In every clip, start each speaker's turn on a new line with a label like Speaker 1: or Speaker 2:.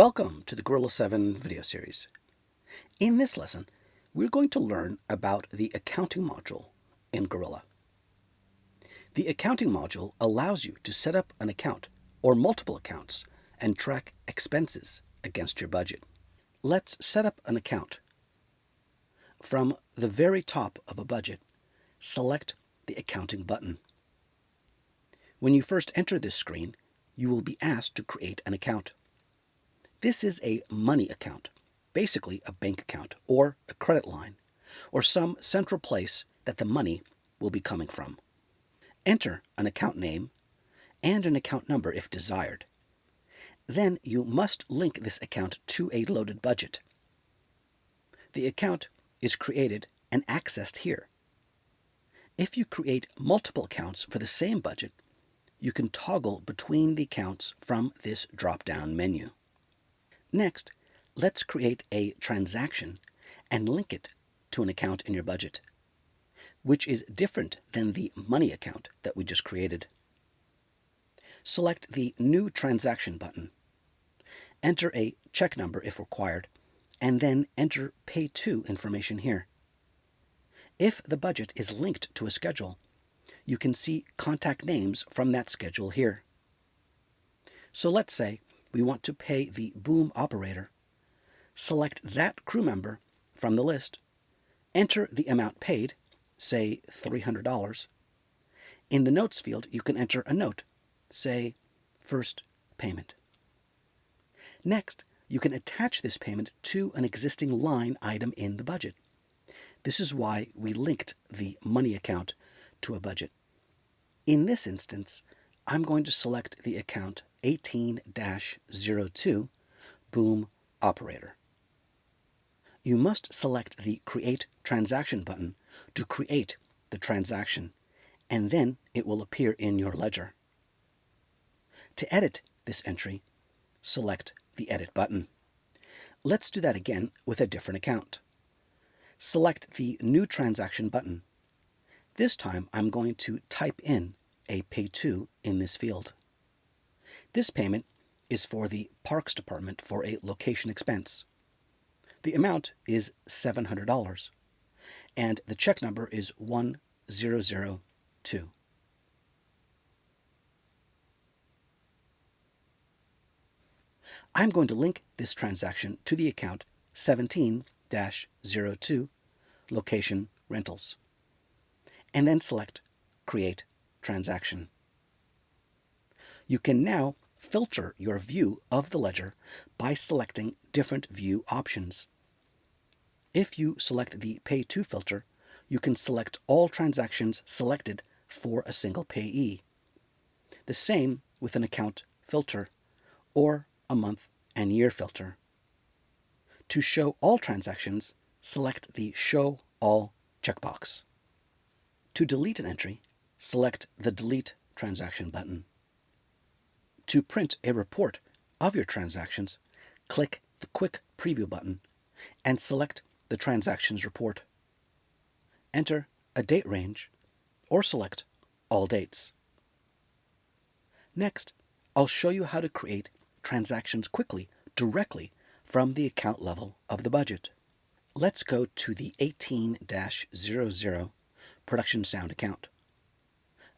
Speaker 1: Welcome to the Gorilla 7 video series. In this lesson, we're going to learn about the accounting module in Gorilla. The accounting module allows you to set up an account or multiple accounts and track expenses against your budget. Let's set up an account. From the very top of a budget, select the accounting button. When you first enter this screen, you will be asked to create an account. This is a money account, basically a bank account or a credit line, or some central place that the money will be coming from. Enter an account name and an account number if desired. Then you must link this account to a loaded budget. The account is created and accessed here. If you create multiple accounts for the same budget, you can toggle between the accounts from this drop-down menu. Next, let's create a transaction and link it to an account in your budget, which is different than the money account that we just created. Select the New Transaction button. Enter a check number if required, and then enter Pay To information here. If the budget is linked to a schedule, you can see contact names from that schedule here. So let's say we want to pay the boom operator. Select that crew member from the list, enter the amount paid, say $300. In the notes field, you can enter a note, say first payment. Next, you can attach this payment to an existing line item in the budget. This is why we linked the money account to a budget. In this instance, I'm going to select the account 18-02 boom operator. You must select the Create Transaction button to create the transaction, and then it will appear in your ledger. To edit this entry, select the Edit button. Let's do that again with a different account. Select the New Transaction button. This time I'm going to type in a Pay To in this field. This payment is for the Parks Department for a location expense. The amount is $700, and the check number is 1002. I'm going to link this transaction to the account 17-02 Location Rentals, and then select Create Transaction. You can now filter your view of the ledger by selecting different view options. If you select the Pay To filter, you can select all transactions selected for a single payee. The same with an account filter or a month and year filter. To show all transactions, select the Show All checkbox. To delete an entry, select the Delete Transaction button. To print a report of your transactions, click the Quick Preview button and select the Transactions Report. Enter a date range or select All Dates. Next, I'll show you how to create transactions quickly directly from the account level of the budget. Let's go to the 18-00 Production Sound account.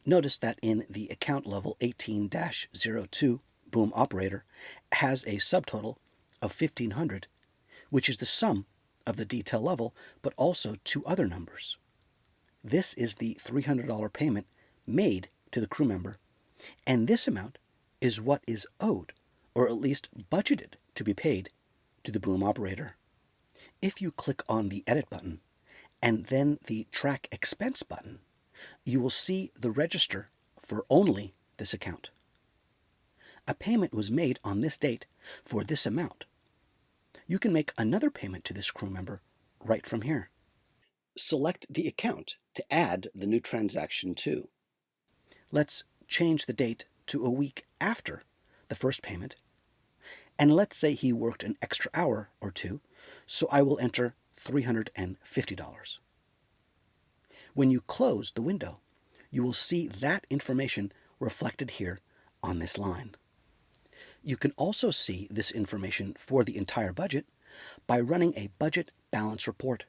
Speaker 1: Notice that in the account level 18-02 boom operator has a subtotal of 1500, which is the sum of the detail level, but also two other numbers. This is the $300 payment made to the crew member, and this amount is what is owed, or at least budgeted to be paid to the boom operator. If you click on the Edit button and then the Track Expense button, you will see the register for only this account. A payment was made on this date for this amount. You can make another payment to this crew member right from here. Select the account to add the new transaction to. Let's change the date to a week after the first payment. And let's say he worked an extra hour or two, so I will enter $350. When you close the window, you will see that information reflected here on this line. You can also see this information for the entire budget by running a budget balance report.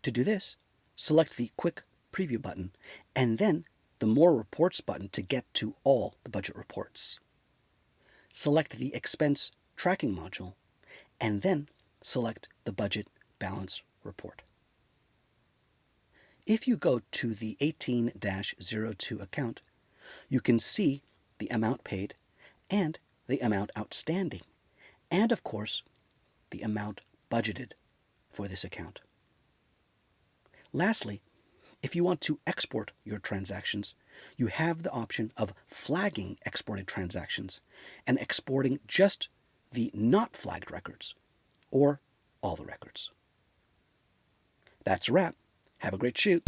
Speaker 1: To do this, select the Quick Preview button and then the More Reports button to get to all the budget reports. Select the Expense Tracking module and then select the Budget Balance Report. If you go to the 18-02 account, you can see the amount paid and the amount outstanding, and of course, the amount budgeted for this account. Lastly, if you want to export your transactions, you have the option of flagging exported transactions and exporting just the not flagged records or all the records. That's a wrap. Have a great shoot.